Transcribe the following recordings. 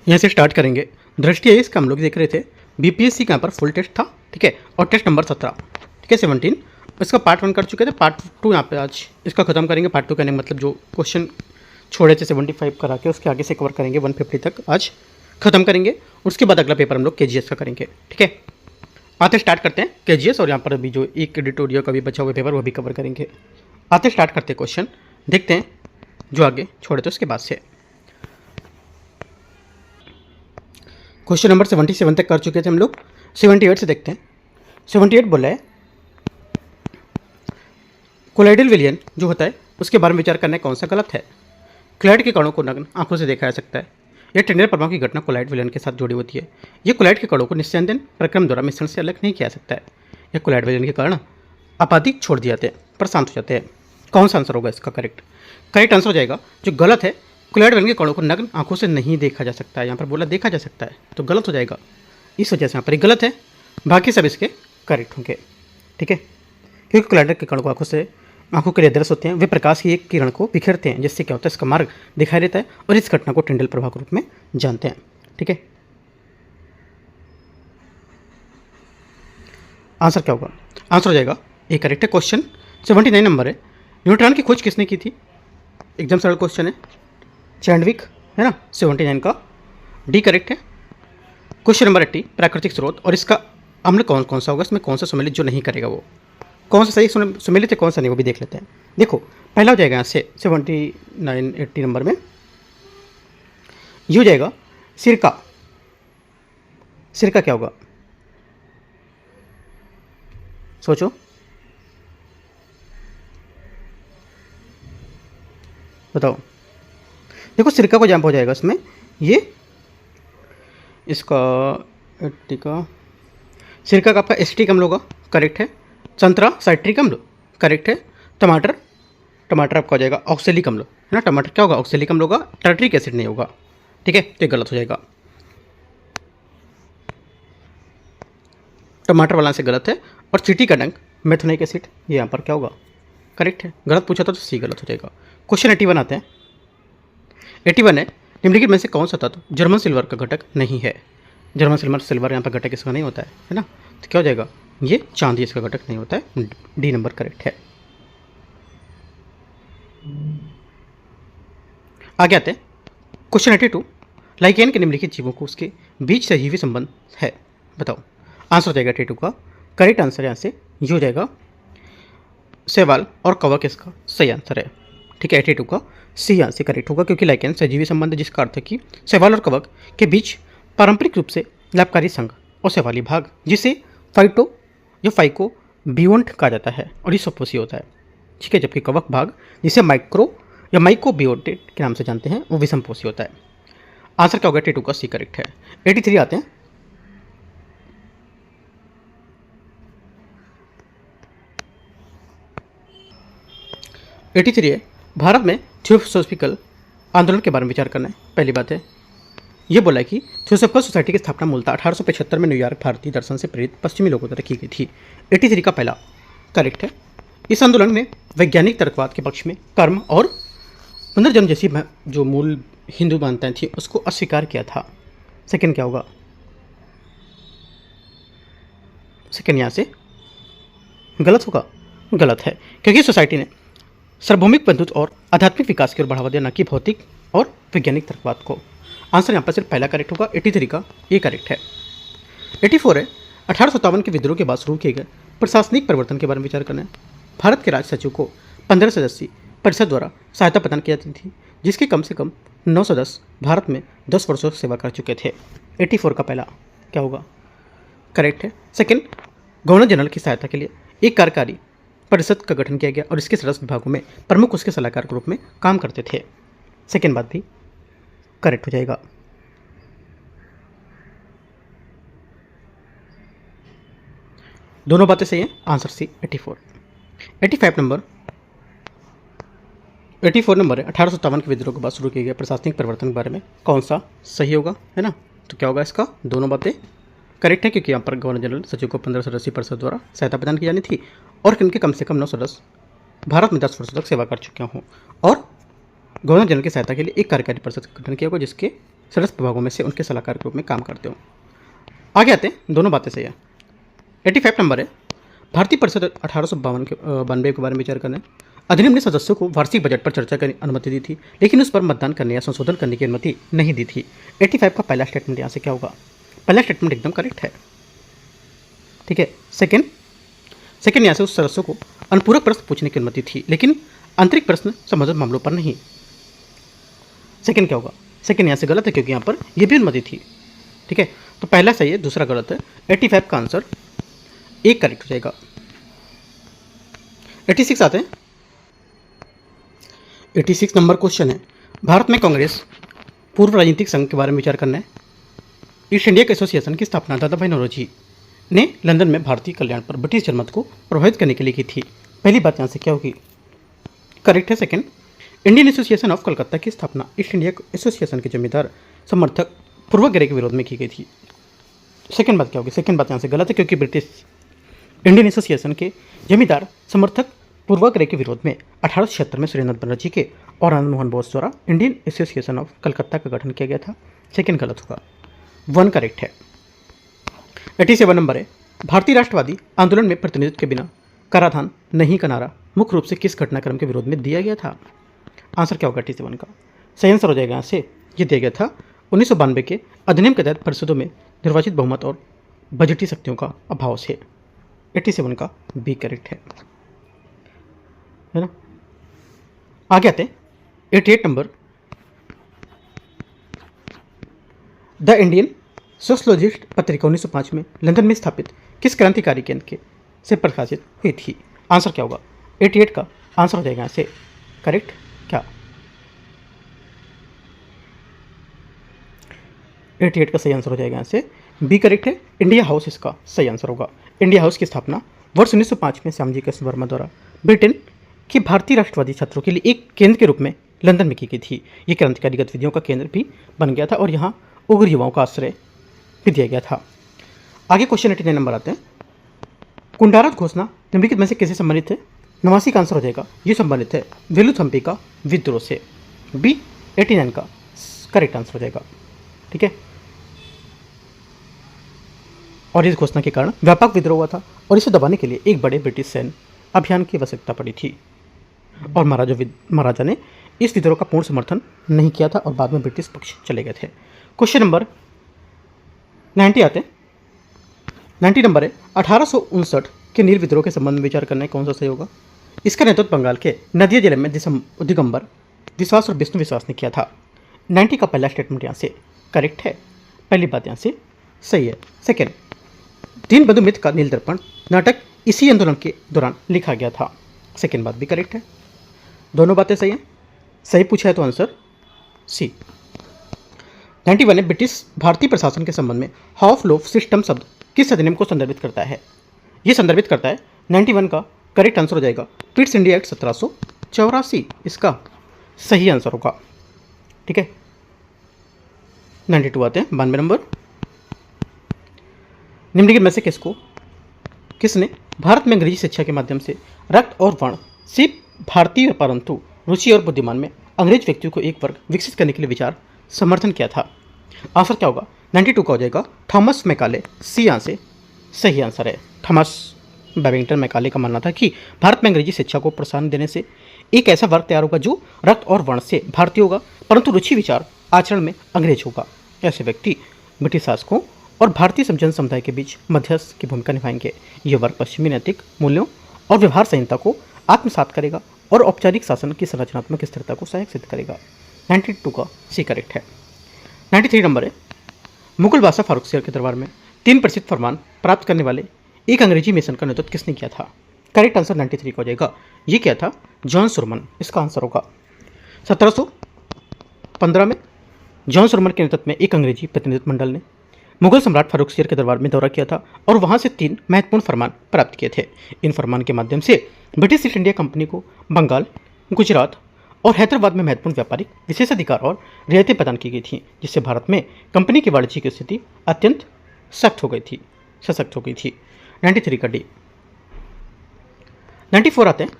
यहाँ से स्टार्ट करेंगे। दृष्टि है इसका हम लोग देख रहे थे, बीपीएससी का यहाँ पर फुल टेस्ट था, ठीक है, और टेस्ट नंबर 17, ठीक है, 17। इसका पार्ट 1 कर चुके थे, पार्ट 2 यहाँ पे आज इसका खत्म करेंगे। पार्ट 2 कहने का मतलब जो क्वेश्चन छोड़े थे 75 करा के उसके आगे से कवर करेंगे, 150 तक आज खत्म करेंगे। उसके बाद अगला पेपर हम लोग केजीएस का करेंगे, ठीक है। आते स्टार्ट करते हैं केजीएस, और यहाँ पर अभी जो एक एडिटोरियल का भी बचा हुआ पेपर वो भी कवर करेंगे। आते स्टार्ट करते हैं क्वेश्चन, देखते हैं जो आगे छोड़े थे उसके बाद से। क्वेश्चन नंबर 77 तक कर चुके थे हम लोग, 78 से देखते हैं। 78 बोला है कोलाइडल विलयन जो होता है उसके बारे में विचार करना कौन सा गलत है। कोलाइड के कणों को नग्न आंखों से देखा जा सकता है। यह टेंडर परमाणु की घटना कोलाइड विलयन के साथ जुड़ी होती है। यह कोलाइड के कणों को निस्यंदन प्रक्रम द्वारा मिश्रण से अलग नहीं किया जा सकता है। यह कोलाइड विलयन के कारण आपादिक छोड़ दिए जाते हैं पर शांत हो जाते हैं। कौन सा आंसर होगा इसका करेक्ट? करेक्ट आंसर हो जाएगा जो गलत है, कोलाइड विलयन के कणों को नग्न आंखों से नहीं देखा जा सकता है। यहाँ पर बोला देखा जा सकता है तो गलत हो जाएगा, इस वजह से यहाँ पर गलत है। बाकी सब इसके करेक्ट होंगे, ठीक है, क्योंकि कोलाइड के कणों को आंखों के लिए दृश्य होते हैं, वे प्रकाश की एक किरण को बिखेरते हैं जिससे क्या होता है इसका मार्ग दिखाई देता है और इस घटना को टिंडल प्रभाव के रूप में जानते हैं, ठीक है। आंसर क्या होगा? आंसर हो जाएगा ए करेक्ट है। क्वेश्चन 79 नंबर है, न्यूट्रॉन की खोज किसने की थी? एकदम सरल क्वेश्चन है, चैंडविक है ना। 79 का डी करेक्ट है। क्वेश्चन नंबर 80 प्राकृतिक स्रोत, और इसका अम्ल कौन कौन सा होगा, इसमें कौन सा सम्मिलित जो नहीं करेगा वो कौन सा सही सम्मिलित है, कौन सा नहीं, वो भी देख लेते हैं। देखो पहला हो जाएगा यहाँ से 79 80 नंबर में ये हो जाएगा सिरका। सिरका क्या होगा सोचो? बताओ। देखो सिरका को जंप हो जाएगा इसमें, ये इसका 80 का सिरका का आपका एसिटिक अम्ल होगा, करेक्ट है। संतरा साइट्रिक अम्ल, करेक्ट है। टमाटर आपका हो जाएगा ऑक्सेलिक अम्ल, है ना। टमाटर क्या होगा? ऑक्सेलिक अम्ल होगा, टार्ट्रिक एसिड नहीं होगा, ठीक है, तो गलत हो जाएगा। टमाटर वाला से गलत है। और चींटी का डंक मेथोनिक एसिड, ये यहाँ पर क्या होगा? करेक्ट है। गलत पूछा था तो सी गलत हो जाएगा। क्वेश्चन 81 आते हैं। 81 है निम्नलिखित में से कौन सा तत्व जर्मन सिल्वर का घटक नहीं है? जर्मन सिल्वर यहाँ पर घटक इसका नहीं होता है ना, तो क्या हो जाएगा? ये चांदी इसका घटक नहीं होता है, डी नंबर करेक्ट है। आगे आते हैं क्वेश्चन 82, लाइकेन के निम्नलिखित जीवों को उसके बीच सजीवी संबंध है, बताओ। आंसर हो जाएगा 82 का करेक्ट आंसर यहाँ से ये हो जाएगा शैवाल और कवक इसका सही आंसर है, ठीक है। 82 का सी आंसर करेक्ट होगा क्योंकि लाइकेन सजीवी संबंध है जिसका अर्थ है कि शैवाल और कवक के बीच पारंपरिक रूप से लाभकारी संघ और शैवाली भाग जिसे फाइटो या फाइको बियोन्ट कहा जाता है और ये स्वपोषी होता है, ठीक है। जबकि कवक भाग जिसे माइक्रो या माइको बियोटेट के नाम से जानते हैं वो विषमपोषी होता है। आंसर क्या होगा? 82 का सी करेक्ट है। 83 आते हैं। 83 है भारत में थियोसॉफिकल आंदोलन के बारे में विचार करना है। पहली बात है ये बोला है कि थियोसॉफिकल सोसाइटी की स्थापना मूलतः 1875 में न्यूयॉर्क भारतीय दर्शन से प्रेरित पश्चिमी लोगों द्वारा की गई थी। 83 का पहला करेक्ट है। इस आंदोलन में वैज्ञानिक तर्कवाद के पक्ष में कर्म और पुनर्जन्म जैसी जो मूल हिंदू मान्यताएं थी उसको अस्वीकार किया था। सेकंड क्या होगा? सेकंड यहाँ से गलत होगा, गलत है क्योंकि सोसाइटी ने सार्वभौमिक बंधुत्व और आध्यात्मिक विकास की ओर बढ़ावा दिया, न कि भौतिक और वैज्ञानिक तर्कवाद को। आंसर यहाँ पर सिर्फ पहला करेक्ट होगा, 83 का ये करेक्ट है। 84 है 1857 के विद्रोह के बाद शुरू किए गए प्रशासनिक परिवर्तन के बारे में विचार करना है। भारत के राज्य सचिव को 15 सदस्यीय परिषद द्वारा सहायता प्रदान की जाती थी जिसके कम से कम 9 सदस्य भारत में 10 वर्षों से सेवा कर चुके थे। 84 का पहला क्या होगा? करेक्ट है। सेकेंड, गवर्नर जनरल की सहायता के लिए एक कार्यकारी परिषद का गठन किया गया और इसके सदस्य विभागों में प्रमुख उसके सलाहकार के रूप में काम करते थे। सेकेंड बात भी करेक्ट हो जाएगा। दोनों बातें सही हैं, आंसर सी 84। 85 नंबर 84 नंबर है 1857 के विद्रोह के बाद शुरू किए गए प्रशासनिक परिवर्तन के बारे में कौन सा सही होगा, है ना। तो क्या होगा इसका? दोनों बातें करेक्ट है क्योंकि यहाँ पर गवर्नर जनरल सचिव को 15 सदस्यीय परिषद द्वारा सहायता प्रदान की जानी थी और इनके कम से कम 9 सदस्य भारत में 10 वर्षों तक सेवा कर चुके हों और गवर्नर जनरल की सहायता के लिए एक कार्यकारी परिषद का गठन किया होगा जिसके सदस्य विभागों में से उनके सलाहकार के रूप में काम करते हो। आगे आते हैं, दोनों बातें सही है। 85 नंबर है, भारतीय परिषद 1852 के बारे में विचार करना है। अधिनियम ने सदस्यों को वार्षिक बजट पर चर्चा करने की अनुमति दी थी, लेकिन उस पर मतदान करने या संशोधन करने की अनुमति नहीं दी थी। 85 का पहला स्टेटमेंट यहाँ से क्या होगा? पहला स्टेटमेंट एकदम करेक्ट है। ठीक है। सेकेंड यहाँ से उस सदस्यों को अनुपूरक प्रश्न पूछने की अनुमति थी, लेकिन आंतरिक प्रश्न संबंधित मामलों पर नहीं। सेकेंड क्या होगा? सेकेंड यहाँ से गलत है, क्योंकि यहाँ पर यह भी अनुमति थी। ठीक है, तो पहला सही है, दूसरा गलत है। 85 का आंसर एक करेक्ट हो जाएगा। 86 आते हैं। 86 नंबर क्वेश्चन है, भारत में कांग्रेस पूर्व राजनीतिक संघ के बारे में विचार करना है। ईस्ट इंडिया एसोसिएशन की स्थापना दादा भाई नौरोजी ने लंदन में भारतीय कल्याण पर ब्रिटिश जनमत को प्रभावित करने के लिए की थी। पहली बात यहाँ से क्या होगी? करेक्ट है। Second, Indian association of Calcutta की स्थापना ईस्ट इंडिया एसोसिएशन के जमींदार समर्थक पूर्वग्रह के विरोध में की गई थी। सेकंड बात क्या होगी? सेकंड बात यहाँ से गलत है, क्योंकि ब्रिटिश इंडियन एसोसिएशन के जमींदार समर्थक पूर्वग्रह के विरोध में 1876 में सुरेंद्र बनर्जी के और आनंद मोहन बोस द्वारा इंडियन एसोसिएशन ऑफ कलकत्ता का गठन किया गया था। सेकंड गलत होगा, 1 करेक्ट है। 87 नंबर है, भारतीय राष्ट्रवादी आंदोलन में प्रतिनिधित्व के बिना कराधान नहीं का नारा मुख्य रूप से किस घटनाक्रम के विरोध में दिया गया था? आंसर क्या होगा 87 का? सही आंसर हो जाएगा यहाँ से, ये दिया गया था 1992 के अधिनियम के तहत परिषदों में निर्वाचित बहुमत और बजटीय शक्तियों का अभाव से। 87 का बी करेक्ट है ना। आगे आते हैं 88 नंबर, द इंडियन सोशलोजिस्ट पत्रिका 1905 में लंदन में स्थापित किस क्रांतिकारी केंद्र के से प्रकाशित हुई थी? आंसर क्या होगा? 88 का आंसर हो जाएगा यहाँ से करेक्ट क्या? 88 का सही आंसर हो जाएगा यहाँ से बी करेक्ट है। इंडिया हाउस इसका सही आंसर होगा। इंडिया हाउस की स्थापना वर्ष 1905 में श्यामजी कृष्ण वर्मा द्वारा ब्रिटेन के भारतीय राष्ट्रवादी छात्रों के लिए एक केंद्र के रूप में लंदन में की गई थी। ये क्रांतिकारी गतिविधियों का केंद्र भी बन गया था और यहाँ उग्र युवाओं का आश्रय भी दिया गया था। आगे क्वेश्चन 89 नंबर आते हैं। कुंडारत घोषणा निम्नलिखित में से किससे संबंधित है? 89 का आंसर हो जाएगा, ये संबंधित है वेलुथम्पी का विद्रोह से। बी 89 का करेक्ट आंसर हो जाएगा। ठीक है, और इस घोषणा के कारण व्यापक विद्रोह हुआ था और इसे दबाने के लिए एक बड़े ब्रिटिश सैन्य अभियान की आवश्यकता पड़ी थी और महाराजा ने इस विद्रोह का पूर्ण समर्थन नहीं किया था और बाद में ब्रिटिश पक्ष चले गए थे। क्वेश्चन नंबर 90 आते हैं। 90 नंबर है, 1859 के नील विद्रोह के संबंध में विचार करना है, कौन सा सही होगा? इसका नेतृत्व बंगाल के नदिया जिले में दिगंबर विश्वास और विष्णु विश्वास ने किया था। 90 का पहला स्टेटमेंट यहाँ से करेक्ट है, पहली बात यहाँ से सही है। सेकेंड, दीनबंधु मित्र का नील दर्पण नाटक इसी आंदोलन के दौरान लिखा गया था। सेकेंड बात भी करेक्ट है, दोनों बातें सही हैं। सही पूछा है तो आंसर सी। 91 है, ब्रिटिश भारतीय प्रशासन के संबंध में हाफ लोफ सिस्टम शब्द किस अधिनियम को संदर्भित करता है? ये संदर्भित करता है 91 का करेक्ट आंसर हो जाएगा पिट्स इंडिया एक्ट 1784, इसका सही आंसर होगा। ठीक है, 92 आते हैं। 92 नंबर, निम्नलिखित में से किसने भारत में अंग्रेजी शिक्षा के माध्यम से रक्त और वर्ण सिर्फ भारतीय परंतु रुचि और बुद्धिमान में अंग्रेज व्यक्तियों को एक वर्ग विकसित करने के लिए विचार समर्थन किया था? आंसर क्या होगा? 92 का हो जाएगा थॉमस मैकाले। सी यहाँ से सही आंसर है। थॉमस बैबिंगटन मैकाले का मानना था कि भारत में अंग्रेजी शिक्षा को प्रोत्साहन देने से एक ऐसा वर्ग तैयार होगा जो रक्त और वर्ण से भारतीय होगा परंतु रुचि विचार आचरण में अंग्रेज होगा। ऐसे व्यक्ति ब्रिटिश शासकों और भारतीय जन समुदाय के बीच मध्यस्थ की भूमिका निभाएंगे। यह वर्ग पश्चिमी नैतिक मूल्यों और व्यवहार संहिता को आत्मसात करेगा और औपचारिक शासन की संरचनात्मक स्थिरता को सहायक सिद्ध करेगा। 92 का सी करेक्ट है। 93 नंबर है, मुगल बादशाह फारूक शेर के दरबार में 3 प्रसिद्ध फरमान प्राप्त करने वाले एक अंग्रेजी मिशन का नेतृत्व किसने किया था? करेक्ट आंसर 93 का हो जाएगा, ये क्या था? जॉन सुरमन, इसका आंसर होगा। 1715 में जॉन सुरमन के नेतृत्व में एक अंग्रेजी प्रतिनिधित्व मंडल ने मुगल सम्राट फारूक शेर के दरबार में दौरा किया था और वहां से 3 महत्वपूर्ण फरमान प्राप्त किए थे। इन फरमान के माध्यम से ब्रिटिश ईस्ट इंडिया कंपनी को बंगाल, गुजरात और हैदराबाद में महत्वपूर्ण व्यापारिक विशेषाधिकार और रियायतें प्रदान की गई थी, जिससे भारत में कंपनी की वाणिज्यिक स्थिति अत्यंत सशक्त हो गई थी। 93 का डी। 94 आते हैं।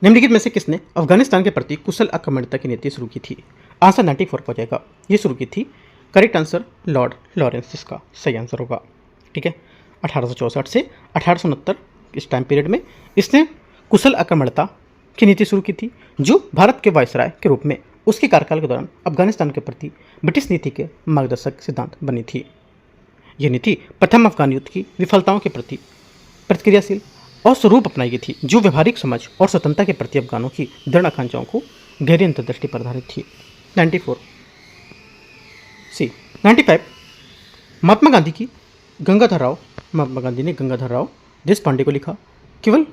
निम्नलिखित में से किसने अफगानिस्तान के प्रति कुशल आक्रमणता की नीति शुरू की थी? आंसर 94 हो जाएगा। ये शुरू की थी। करेक्ट आंसर लॉर्ड लॉरेंस इसका सही आंसर होगा। ठीक है, 1864 से 1869 इस टाइम पीरियड में इसने कुशल आक्रमणता की नीति शुरू की थी, जो भारत के वायसराय के रूप में उसके कार्यकाल के दौरान अफगानिस्तान के प्रति ब्रिटिश नीति के मार्गदर्शक सिद्धांत बनी थी। यह नीति प्रथम अफगान युद्ध की विफलताओं के प्रति प्रतिक्रियाशील और स्वरूप अपनाई गई थी, जो व्यवहारिक समझ और स्वतंत्रता के प्रति अफगानों की दृढ़ आकांक्षाओं को गहरी अंतर्दृष्टि पर आधारित थी। 94 सी 95 महात्मा गांधी ने गंगाधर राव देशपांडे को लिखा, केवल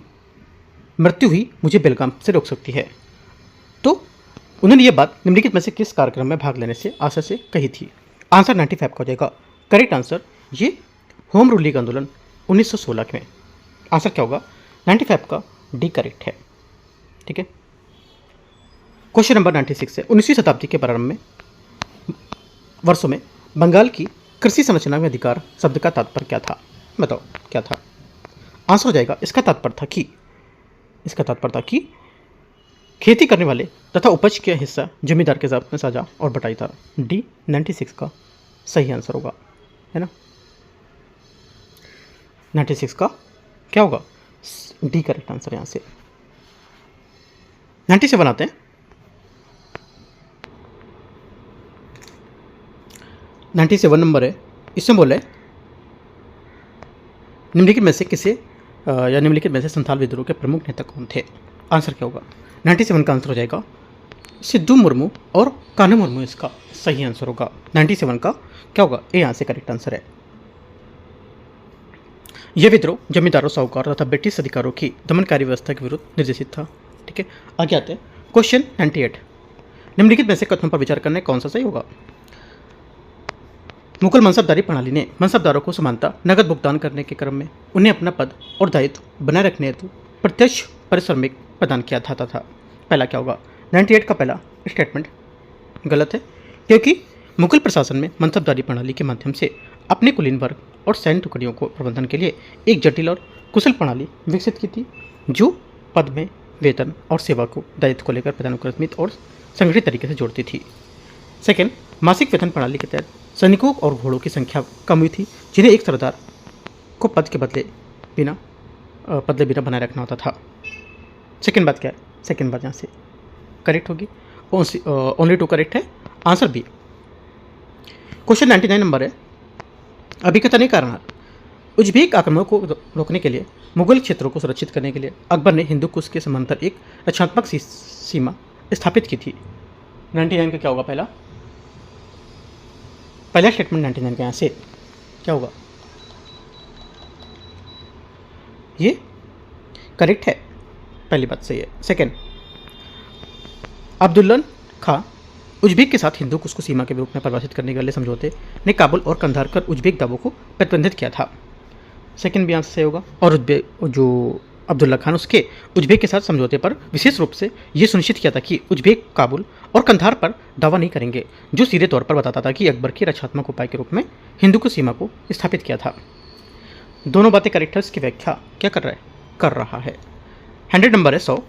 मृत्यु ही मुझे बेलगाम से रोक सकती है। तो उन्होंने ये बात निम्नलिखित में से किस कार्यक्रम में भाग लेने से आशा से कही थी? आंसर 95 का हो जाएगा। करेक्ट आंसर ये होम रूल लीग आंदोलन 1916 में। आंसर क्या होगा? 95 का डी करेक्ट है। ठीक है, क्वेश्चन नंबर 96 है। 19वीं शताब्दी के प्रारंभ में वर्षों में बंगाल की कृषि संरचना में अधिकार शब्द का तात्पर्य क्या था? बताओ क्या था? आंसर हो जाएगा इसका तात्पर्य था कि खेती करने वाले तथा उपज का हिस्सा जमींदार के साथ में साझा और बटाई था। डी 96 का सही आंसर होगा, है ना। 96 का क्या होगा? डी करेक्ट आंसर यहां से। 97 आते हैं। 97 नंबर है। इसमें बोले निम्नलिखित में से संथाल विद्रोह के प्रमुख नेता कौन थे? आंसर क्या होगा? 97 का आंसर हो जाएगा सिद्धू मुर्मू और कान्हू मुर्मू इसका सही आंसर होगा। 97 का क्या होगा? ए यहाँ से करेक्ट आंसर है। यह विद्रोह जमींदारों, साहूकार तथा ब्रिटिश अधिकारों की दमनकारी व्यवस्था के विरुद्ध निर्देशित था। ठीक है, आगे आते हैं। क्वेश्चन 98 निम्नलिखित में से कथनों पर विचार करने कौन सा सही होगा? मुगल मनसबदारी प्रणाली ने मनसबदारों को समानता नगद भुगतान करने के क्रम में उन्हें अपना पद और दायित्व बनाए रखने हेतु प्रत्यक्ष पारिश्रमिक प्रदान किया था। पहला क्या होगा? 98 का पहला स्टेटमेंट गलत है, क्योंकि मुगल प्रशासन में मनसबदारी प्रणाली के माध्यम से अपने कुलीन वर्ग और सैन्य टुकड़ियों को प्रबंधन के लिए एक जटिल और कुशल प्रणाली विकसित की थी, जो पद में वेतन और सेवा को दायित्व को लेकर पदानुक्रमित और संगठित तरीके से जोड़ती थी। सेकेंड, मासिक वेतन प्रणाली के तहत सैनिकों और घोड़ों की संख्या कम हुई थी, जिन्हें एक सरदार को पद के बदले बिना बनाए रखना होता था। सेकेंड बात क्या है? सेकेंड बात यहाँ से करेक्ट होगी। ओनली 2 करेक्ट है। Answer B. क्वेश्चन 99 नंबर है। अभिकथनीय कारणार्थ उज्बेक आक्रमणों को रोकने के लिए मुगल क्षेत्रों को सुरक्षित करने के लिए अकबर ने हिंदू कुश के समांतर एक रक्षात्मक सीमा स्थापित की थी। 99 का क्या होगा? पहला स्टेटमेंट 99 का यहाँ से क्या होगा? ये करेक्ट है, पहली बात सही है। सेकेंड, अब्दुल्ला खां उज्बेक के साथ हिंदू कुश को सीमा के रूप में परिभाषित करने के लिए समझौते ने काबुल और कंधार कर उज्बेक दावों को प्रतिबंधित किया था। सेकेंड भी आंसर सही होगा। और जो अब्दुल्ला खान उसके उज्बेक के साथ समझौते पर विशेष रूप से ये सुनिश्चित किया था कि उज्बेक काबुल और कंधार पर दावा नहीं करेंगे, जो सीधे तौर पर बताता था कि अकबर के रक्षात्मक उपाय के रूप में हिंदू कुश सीमा को स्थापित किया था। दोनों बातें करेक्ट है। इसकी व्याख्या क्या कर रहा है। 100 नंबर है। 100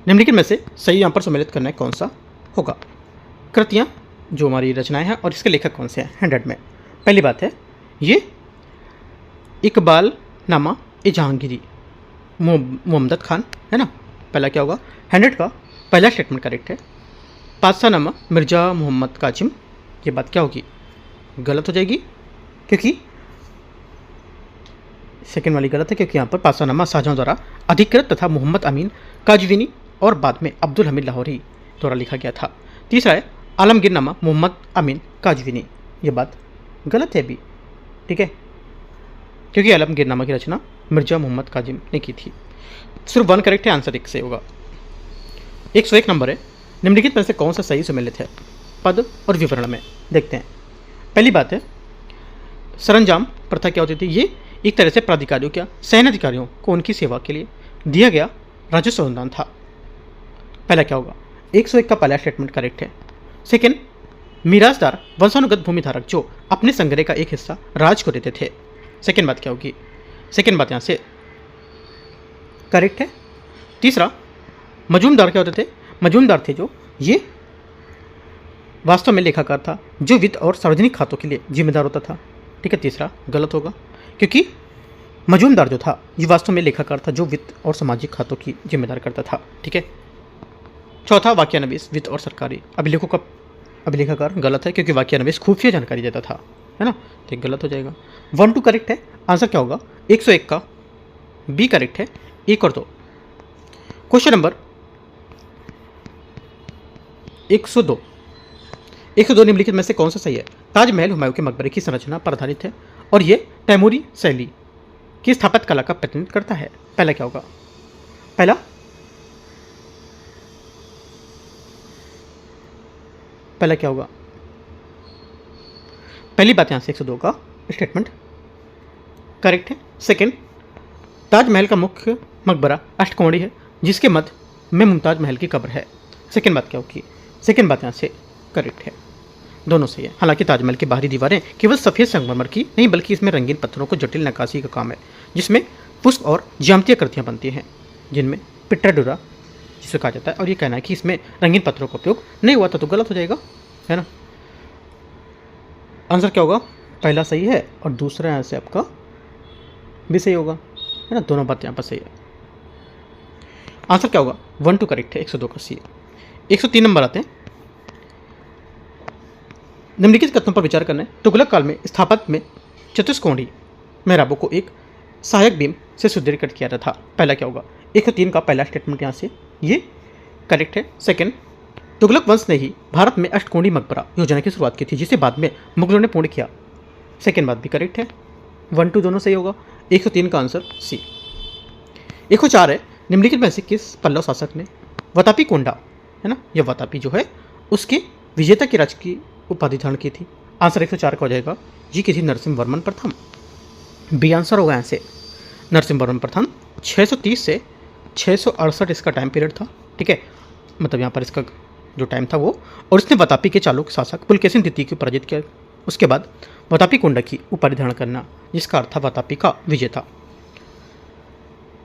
निम्नलिखित में से सही यहाँ पर सम्मिलित करना है कौन सा होगा? कृतियाँ जो हमारी रचनाएं हैं और इसके लेखक कौन से हैं 100 में। पहली बात है ये इकबाल नामा ए जहांगीरी मोहम्मद खान, है ना। पहला क्या होगा? 100 का पहला स्टेटमेंट करेक्ट है। पातशाह नामा मिर्जा मोहम्मद काजिम, ये बात क्या होगी? गलत हो जाएगी, क्योंकि सेकेंड वाली गलत है, क्योंकि यहाँ पर पातशाह नामा शाहजहां द्वारा अधिकृत तथा मोहम्मद अमीन काजवीनी और बाद में अब्दुल हमीद लाहौरी द्वारा लिखा गया था। तीसरा है आलमगीर नामा मोहम्मद अमीन काजवीनी, ये बात गलत है भी। ठीक है, क्योंकि आलमगीर नामा की रचना मिर्जा मोहम्मद काजिम ने की थी। सिर्फ 1 करेक्ट है। आंसर 1 से होगा। 101 नंबर है। निम्नलिखित में से कौन सा सही सम्मिलित है पद और विवरण में? देखते हैं। पहली बात है सरंजाम प्रथा क्या होती थी? ये एक तरह से प्राधिकारियों या सैन्य अधिकारियों को उनकी सेवा के लिए दिया गया राजस्व अनुदान था। पहला क्या होगा? 101 का पहला स्टेटमेंट करेक्ट है। सेकेंड, मिरासदार वंशानुगत भूमिधारक जो अपने संग्रह का एक हिस्सा राज को देते थे। सेकेंड बात क्या होगी? सेकेंड बात यहाँ से करेक्ट है। तीसरा, मजूमदार क्या होते थे? मजूमदार थे जो ये वास्तव में लेखाकार था जो वित्त और सार्वजनिक खातों के लिए जिम्मेदार होता था। ठीक है, तीसरा गलत होगा क्योंकि मजूमदार जो था ये वास्तव में लेखाकार था जो वित्त और सामाजिक खातों की जिम्मेदार करता था। ठीक है, चौथा वाक्यान्वेष वित्त और सरकारी अभिलेखों का अभिलेखाकार गलत है क्योंकि वाक्यान्वेष खुफिया जानकारी देता था, है ना, तो गलत हो जाएगा। 1 2 करेक्ट है। आंसर क्या होगा? 101 का बी करेक्ट है, 1 और 2। क्वेश्चन नंबर 102 निम्नलिखित में से कौन सा सही है? ताजमहल हुमायूं के मकबरे की संरचना पर आधारित है और ये तैमूरी शैली की स्थापत्य कला का प्रतिनिधित्व करता है। पहला क्या होगा? पहला क्या होगा? पहली बात यहां से 102 का स्टेटमेंट करेक्ट है। सेकंड, ताजमहल का मुख्य मकबरा अष्टकोणीय है जिसके मध्य में मुमताज महल की कब्र है। सेकंड बात क्या होगी? सेकंड बात यहां से करेक्ट है, दोनों सही है। हालांकि ताजमहल की बाहरी दीवारें केवल सफ़ेद संगमरमर की नहीं बल्कि इसमें रंगीन पत्थरों को जटिल नक्काशी का काम है जिसमें पुष्प और ज्यामितीय कृतियाँ बनती हैं जिनमें पिट्राडुरा जिसे कहा जाता है, और ये कहना है कि इसमें रंगीन पत्थरों का उपयोग नहीं हुआ था तो गलत हो जाएगा, है ना। आंसर क्या होगा? पहला सही है और दूसरा यहाँ से आपका भी सही होगा, है ना, दोनों बात यहाँ पर सही है। आंसर क्या होगा? 1 2 करेक्ट है, 102 का सी है। 103 नंबर आते हैं। निम्नलिखित कथनों पर विचार करना है। तुगलक काल में स्थापत्य में चतुष्कोणीय मेहराबों को एक सहायक बीम से सुदृढ़ीकृत किया जाता था। पहला क्या होगा? 103 का पहला स्टेटमेंट यहाँ से ये करेक्ट है। सेकंड, तुगलक वंश ने ही भारत में अष्टकोणीय मकबरा योजना की शुरुआत की थी जिसे बाद में मुगलों ने पूर्ण किया। सेकंड बात भी करेक्ट है, 1 2 दोनों सही होगा। 103 का आंसर सी। 104 है। निम्नलिखित में से किस पल्लव शासक ने वतापी कोंडा, है ना, यह वतापी जो है उसके विजेता की राज्य की उपाधि धारण की थी? आंसर 104 का हो जाएगा, ये किसी नरसिंह वर्मन प्रथम। बी आंसर होगा यहाँ से नरसिंह वर्मन प्रथम। 630 से 668 इसका टाइम पीरियड था। ठीक है, मतलब यहाँ पर इसका जो टाइम था वो, और इसने वतापी के चालुक्य शासक पुलकेशिन द्वितीय को पराजित किया। उसके बाद वतापी कोंडा की उपाधि धारण करना जिसका अर्थ था वतापी का विजेता।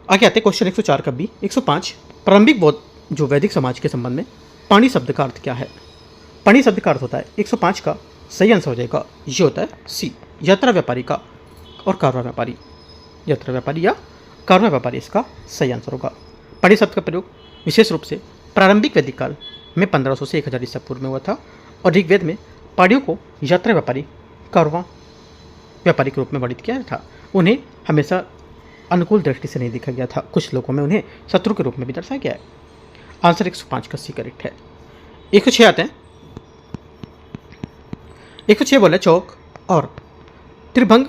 आगे आते क्वेश्चन 104 का बी। 105 प्रारंभिक बौद्ध जो वैदिक समाज के संबंध में पाणी शब्द का अर्थ क्या है? पाणी शब्द का अर्थ होता है 105 का सही आंसर हो जाएगा, ये होता है सी, यात्रा व्यापारी का और कारवां व्यापारी। यात्रा व्यापारी या कारवां व्यापारी इसका सही आंसर होगा। पाणी शब्द का प्रयोग विशेष रूप से प्रारंभिक वैदिक काल में 1500 से 1000 ईसा पूर्व में हुआ था और ऋग्वेद में पाड़ियों को यात्रा व्यापारी कारवां व्यापारी के रूप में वर्णित किया था। उन्हें हमेशा अनुकूल दृष्टि से नहीं देखा गया था, कुछ लोगों में उन्हें शत्रु के रूप में भी दर्शाया गया है। आंसर 105 का सी करेक्ट है। 106 आते हैं। 106 बोले चौक और त्रिभंग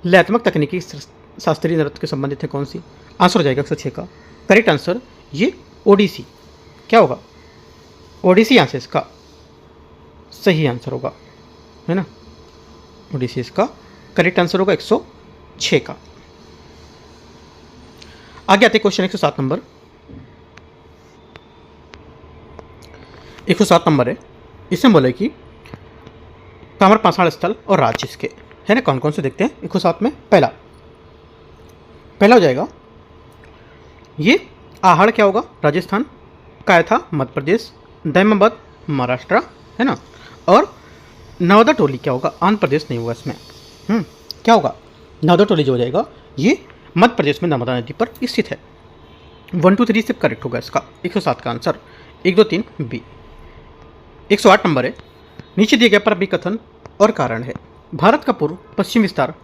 लयात्मक तकनीकी शास्त्रीय नृत्य के संबंधित है कौन सी? आंसर हो जाएगा 106 का करेक्ट आंसर ये ओडिसी। क्या होगा? ओडिसी यहाँ से इसका सही आंसर होगा, है ना, ओडिसी इसका करेक्ट आंसर होगा 106 का। आगे आते क्वेश्चन 107 नंबर। 107 नंबर है, इसमें बोले कि ताम्र पाषाण स्थल और राज्य इसके, है ना, कौन कौन से देखते हैं 107 में। पहला हो जाएगा ये आहड़, क्या होगा? राजस्थान, कायथा मध्य प्रदेश, दैमाबाद महाराष्ट्र, है ना, और नवदा टोली क्या होगा? आंध्र प्रदेश नहीं होगा इसमें। क्या होगा? नवदा टोली जो हो जाएगा ये मध्य प्रदेश में नर्मदा नदी पर स्थित है। 1 2 3 से करेक्ट होगा इसका 107 का आंसर 1 2 3 बी। 108 नंबर है, नीचे दिए गए पर भी कथन और कारण है। भारत का पूर्व पश्चिम विस्तार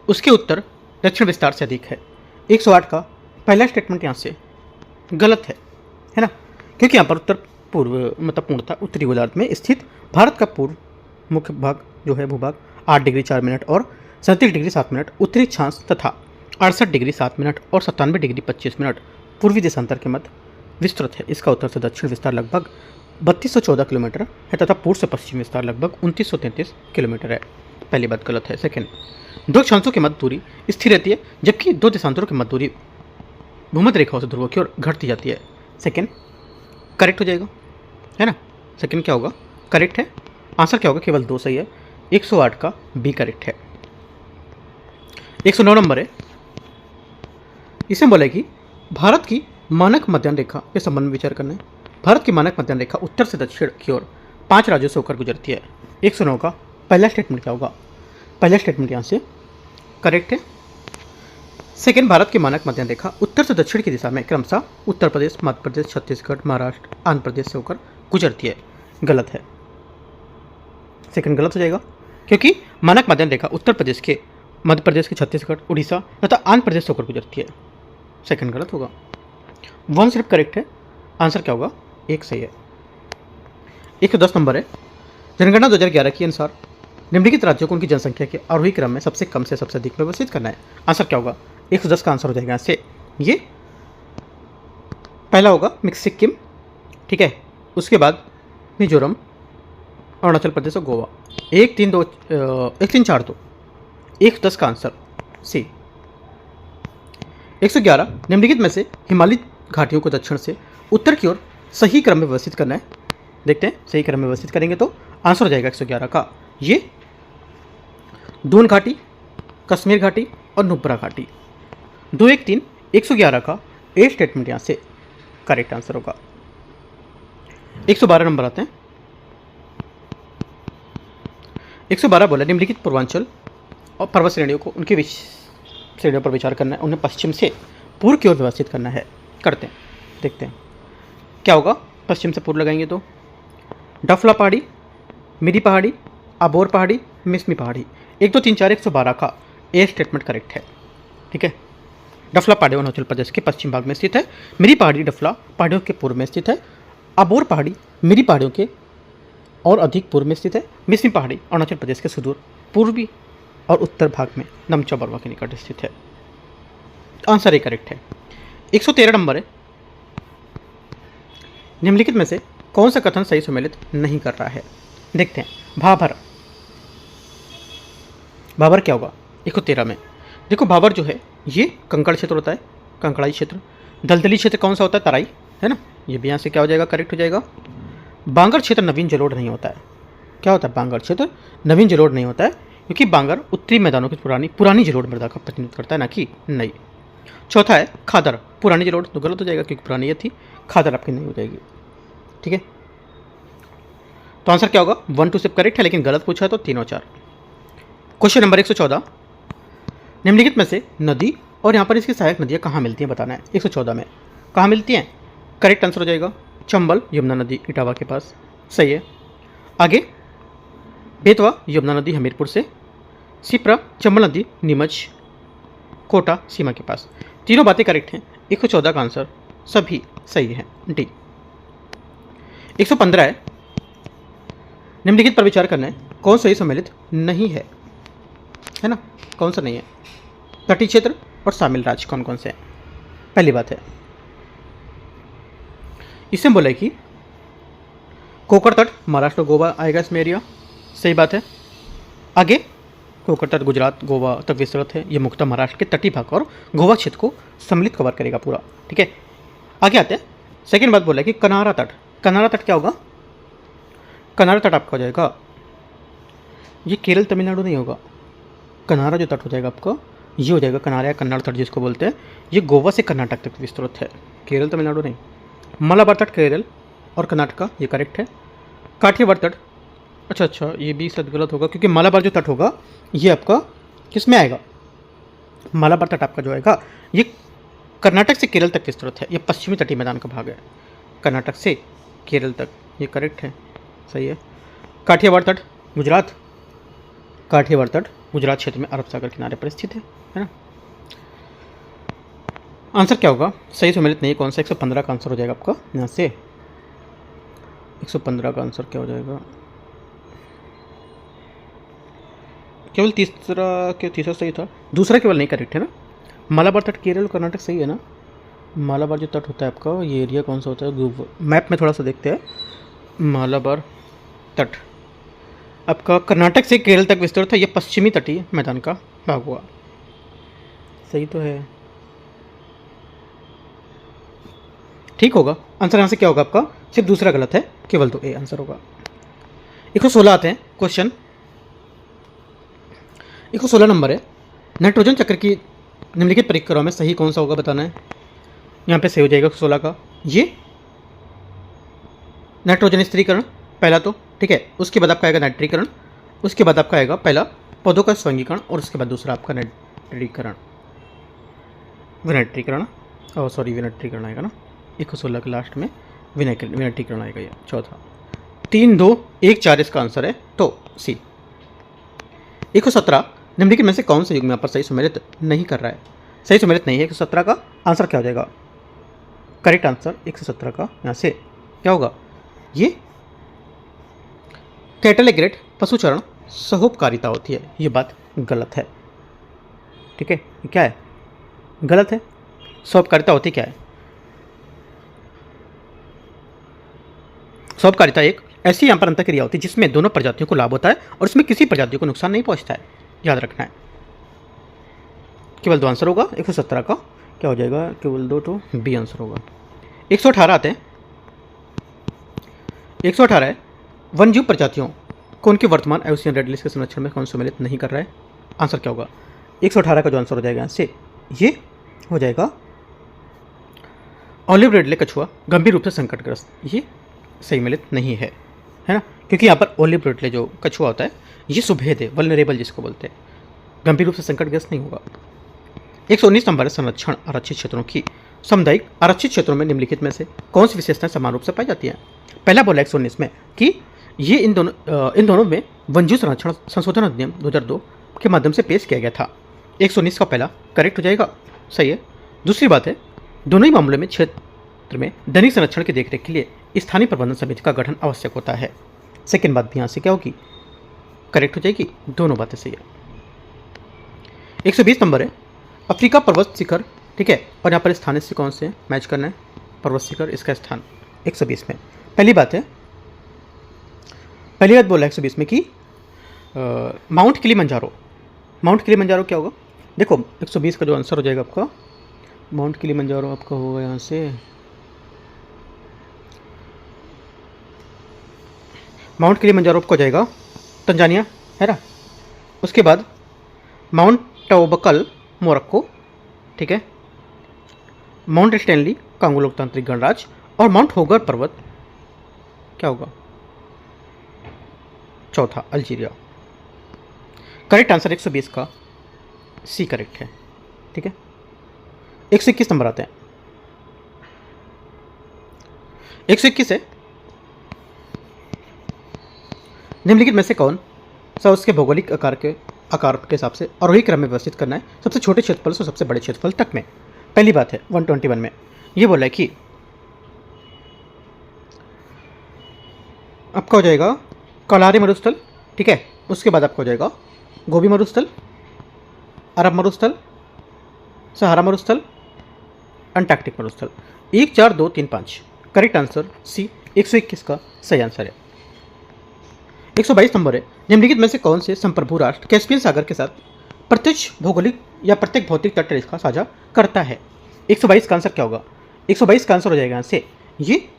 उसके उत्तर दक्षिण विस्तार से अधिक है। 108 का पहला स्टेटमेंट यहाँ से गलत है ना, क्योंकि यहाँ पर उत्तर पूर्व मतलब पूर्णतः उत्तरी गोलार्ध में स्थित भारत का पूर्व मुख्य भाग जो है भूभाग 8 डिग्री 4 मिनट और 37 डिग्री 7 मिनट उत्तरी अक्षांश तथा 68 डिग्री 7 मिनट और 97 डिग्री 25 मिनट पूर्वी देशांतर के मध्य विस्तृत है। इसका उत्तर से दक्षिण विस्तार लगभग 3214 किलोमीटर है तथा पूर्व से पश्चिम विस्तार लगभग 2933 किलोमीटर है। पहली बात गलत है। सेकंड, दो अक्षांशों की मध्य दूरी स्थिर रहती है जबकि दो देशांतरों की मध्य दूरी भूमध्य रेखाओं से ध्रुवों की ओर घटती जाती है। सेकंड करेक्ट हो जाएगा, है ना। सेकंड क्या होगा? करेक्ट है। आंसर क्या होगा? केवल 2 सही है। 108 का बी करेक्ट है। 109 नंबर है, इसमें बोला कि भारत की मानक मध्याह्न रेखा के संबंध में विचार करना है। भारत की मानक मध्य रेखा उत्तर से दक्षिण की ओर 5 राज्यों से होकर गुजरती है। 109 का पहला स्टेटमेंट क्या होगा? पहला स्टेटमेंट यहाँ से करेक्ट है। सेकेंड, भारत की मानक मध्य रेखा उत्तर से दक्षिण की दिशा में क्रमशः उत्तर प्रदेश, मध्य प्रदेश, छत्तीसगढ़, महाराष्ट्र, आंध्र प्रदेश से होकर गुजरती है। गलत है, सेकंड गलत हो जाएगा, क्योंकि मानक मध्य रेखा उत्तर प्रदेश के, मध्य प्रदेश के, छत्तीसगढ़, उड़ीसा तथा आंध्र प्रदेश से होकर गुजरती है। सेकंड गलत होगा। 1 सिर्फ करेक्ट है। आंसर क्या होगा? 1 सही है। 110 नंबर है। जनगणना 2011 के अनुसार निम्नलिखित राज्यों को उनकी जनसंख्या के आरोही क्रम में सबसे कम से सबसे अधिक व्यवस्थित करना है। आंसर क्या होगा? 110 का आंसर हो जाएगा यहाँ से ये पहला होगा सिक्किम, ठीक है, उसके बाद मिजोरम, अरुणाचल प्रदेश और गोवा। 1 3 2 1 3 4 2 110 का आंसर सी। 111, निम्नलिखित में से हिमालय घाटियों को दक्षिण से उत्तर की ओर सही क्रम में व्यवस्थित करना है। देखते हैं, सही क्रम में व्यवस्थित करेंगे तो आंसर हो जाएगा 111 का ये दून घाटी, कश्मीर घाटी और नुब्रा घाटी। 2 1 3 111 का ए स्टेटमेंट यहाँ से करेक्ट आंसर होगा। 112 नंबर आते हैं। 112 बोला निम्नलिखित पूर्वांचल और पर्वत श्रेणियों को उनकी श्रेणियों पर विचार करना है, उन्हें पश्चिम से पूर्व की ओर व्यवस्थित करना है। करते हैं, देखते हैं क्या होगा। पश्चिम से पूर्व लगाएंगे तो डफला पहाड़ी, मिरी पहाड़ी, अबोर पहाड़ी, मिसमी पहाड़ी। 1 2 3 4 112 का ए स्टेटमेंट करेक्ट है, ठीक है। डफला पहाड़ी अरुणाचल प्रदेश के पश्चिम भाग में स्थित है। मिरी पहाड़ी डफला पहाड़ियों के पूर्व में स्थित है। अबोर पहाड़ी मिरी पहाड़ियों के और अधिक पूर्व में स्थित है। मिसमी पहाड़ी अरुणाचल प्रदेश के सुदूर पूर्वी और उत्तर भाग में नमचा बरवा के निकट स्थित है। आंसर ए करेक्ट है। 113 नंबर है। निम्नलिखित में से कौन सा कथन सही सम्मिलित नहीं कर रहा है? देखते हैं। भाबर, भाबर क्या होगा 113 में? देखो भाबर जो है ये कंकड़ क्षेत्र होता है, कंकड़ाई क्षेत्र। दलदली क्षेत्र कौन सा होता है? तराई, है ना। ये भी यहाँ से क्या हो जाएगा? करेक्ट हो जाएगा। बांगर क्षेत्र नवीन जलोढ़ नहीं होता है। क्या होता है? बांगर क्षेत्र नवीन जलोढ़ नहीं होता है, क्योंकि बांगर उत्तरी मैदानों की पुरानी जलोढ़ मृदा का प्रतिनिधित्व करता है, ना कि नई। चौथा है खादर, पुरानी जलोढ़ तो गलत हो जाएगा क्योंकि पुरानी ये थी। खादर आपकी नहीं हो जाएगी, ठीक है। तो आंसर क्या होगा? 1 2 सिर्फ करेक्ट है, लेकिन गलत पूछा तो 3 और 4। क्वेश्चन नंबर 114, निम्नलिखित में से नदी और यहाँ पर इसकी सहायक नदियाँ कहाँ मिलती हैं बताना है। 114 में कहाँ मिलती हैं? करेक्ट आंसर हो जाएगा चंबल, यमुना नदी इटावा के पास, सही है। आगे बेतवा, यमुना नदी हमीरपुर से। सिप्रा, चंबल नदी नीमच कोटा सीमा के पास। तीनों बातें करेक्ट हैं। 114 का आंसर सभी सही है, डी। 115 है। निम्नलिखित पर विचार करना है, कौन सही सम्मिलित नहीं है ना? कौन सा नहीं है? तटीय क्षेत्र और शामिल राज्य कौन कौन से हैं? पहली बात है इसमें बोला कि कोकण तट महाराष्ट्र और गोवा आएगा इसमें एरिया, सही बात है। आगे कोकण तट गुजरात गोवा तक विस्तृत है, ये मुख्यतः महाराष्ट्र के तटीय भाग और गोवा क्षेत्र को सम्मिलित कवर करेगा पूरा, ठीक है। आगे आते हैं। सेकेंड बात बोला कि कनारा तट, कनारा तट क्या होगा? कनारा तट आपका हो जाएगा, ये केरल तमिलनाडु नहीं होगा। कनारा जो तट हो जाएगा आपका ये हो जाएगा कनारा या कन्नाड़ तट जिसको बोलते हैं, ये गोवा से कर्नाटक तक विस्तृत है, केरल तमिलनाडु नहीं। मलाबार तट केरल और कर्नाटका, ये करेक्ट है। काठियावाड़ तट, अच्छा ये भी शायद गलत होगा, क्योंकि मलाबार जो तट होगा ये आपका किस में आएगा? मलाबार तट आपका जो आएगा ये कर्नाटक से केरल तक विस्तृत है, ये पश्चिमी तटीय मैदान का भाग है, कर्नाटक से केरल तक, ये करेक्ट है, सही है। काठियावाड़ तट गुजरात, काठियावाड़ तट गुजरात क्षेत्र में अरब सागर किनारे पर स्थित है ना। आंसर क्या होगा? सही सम्मिलित नहीं कौन सा? 115 का आंसर हो जाएगा आपका यहाँ से। 115 का आंसर क्या हो जाएगा? केवल तीसरा सही था, दूसरा केवल नहीं करेक्ट है ना। मलाबार तट केरल कर्नाटक सही है ना। मलाबार जो तट होता है आपका ये एरिया कौन सा होता है? मैप में थोड़ा सा देखते हैं। मलाबार तट आपका कर्नाटक से केरल तक विस्तृत है, ये पश्चिमी तटीय मैदान का भाग हुआ, सही तो है, ठीक होगा। आंसर यहाँ से क्या होगा आपका? सिर्फ दूसरा गलत है, केवल तो ए आंसर होगा। 116 आते हैं क्वेश्चन। 116 नंबर है। नाइट्रोजन चक्र की निम्नलिखित प्रक्रिया में सही कौन सा होगा बताना है। यहाँ पे सही हो जाएगा 116 का ये नाइट्रोजन स्थिरीकरण पहला तो, ठीक है। उसके बाद आपका आएगा नाइट्रीकरण, उसके बाद आपका आएगा पहला पौधों का स्वैंगीकरण, और उसके बाद दूसरा आपका नाइट्रीकरण, विनाइट्रीकरण, और सॉरी विनाइट्रीकरण आएगा ना 116 के लास्ट में, विनाइट्रीकरण आएगा ये चौथा। 3, 2, 1, 4 इसका आंसर है, तो सी। 117 निम्नलिखित में से कौन से युग्म यहाँ पर सही सुमेलित नहीं कर रहा है? सही सुमेलित नहीं है 117 का आंसर क्या हो जाएगा? करेक्ट आंसर 117 का यहाँ से क्या होगा? ये कैटलेग्रेट पशुचरण सहोपकारिता होती है, ये बात गलत है, ठीक है। ये क्या है? गलत है। सहोपकारिता होती क्या है? सहोपकारिता एक ऐसी यहाँ पर अंतःक्रिया होती है जिसमें दोनों प्रजातियों को लाभ होता है और इसमें किसी प्रजातियों को नुकसान नहीं पहुंचता है, याद रखना है। केवल 2 आंसर होगा 117 का, क्या हो जाएगा? केवल 2, तो बी आंसर होगा। 118 आते हैं। 118 है, वन्यजीव प्रजातियों को उनके वर्तमान आयुसीन रेड लिस्ट के संरक्षण में कौन सम्मिलित नहीं कर रहा है? आंसर क्या होगा? 118 का जो आंसर हो जाएगा यहाँ से, ये हो जाएगा ऑलिव रेडले कछुआ गंभीर रूप से संकटग्रस्त, ये सम्मिलित नहीं है, है ना, क्योंकि यहाँ पर ऑलिव रेडले जो कछुआ होता है ये सुभेद है, वल्नरेबल जिसको बोलते हैं, गंभीर रूप से संकटग्रस्त नहीं होगा। 119 नंबर है, संरक्षण आरक्षित क्षेत्रों की। सामुदायिक आरक्षित क्षेत्रों में निम्नलिखित में से कौन सी विशेषताएं समान रूप से पाई जाती हैं? पहला बोला 119 में कि ये इन दोनों में वन्यजीव संरक्षण संशोधन अधिनियम 2002 के माध्यम से पेश किया गया था। 119 का पहला करेक्ट हो जाएगा, सही है। दूसरी बात है, दोनों ही मामलों में क्षेत्र में दैनिक संरक्षण की देखरेख के लिए स्थानीय प्रबंधन समिति का गठन आवश्यक होता है। सेकेंड बात भी यहाँ से क्या होगी? करेक्ट हो जाएगी, दोनों बातें सही है। 120 नंबर है, अफ्रीका पर्वत शिखर, ठीक है, और यहाँ पर स्थान से कौन से मैच करना है? पर्वत शिखर, इसका स्थान 120 में। पहली बात बोला 120 में कि माउंट किलिमंजारो। माउंट किलिमंजारो क्या होगा? देखो 120 का जो आंसर हो जाएगा आपका, माउंट किलिमंजारो आपका होगा यहाँ से, माउंट किलिमंजारो आपको हो जाएगा तंजानिया, है ना। उसके बाद माउंट टोबकल मोरक्को, ठीक है, माउंट स्टैनली कांगो लोकतांत्रिक गणराज्य, और माउंट होगर पर्वत क्या होगा? चौथा अल्जीरिया। करेक्ट आंसर 120 का सी करेक्ट है, ठीक है। 121 नंबर आते हैं। 121 है, निम्नलिखित में से कौन सा उसके भौगोलिक आकार के हिसाब से आरोही क्रम में व्यवस्थित करना है सबसे छोटे क्षेत्रफल से सबसे बड़े क्षेत्रफल तक में? पहली बात है 121 में ये बोला है कि आपका हो जाएगा कलारी मरुस्थल, ठीक है। उसके बाद आपका हो जाएगा गोबी मरुस्थल, अरब मरुस्थल, सहारा मरुस्थल, अंटार्कटिक मरुस्थल। 1, 4, 2, 3, 5 करेक्ट आंसर सी 121 का सही आंसर है। 122 नंबर है, निम्नलिखित में से कौन से संप्रभु राष्ट्र कैस्पियन सागर के साथ प्रत्यक्ष भौगोलिक या प्रत्येक भौतिक तट रेखा साझा करता है? 122 का आंसर क्या होगा? 122 का आंसर हो जाएगा यहाँ से, ये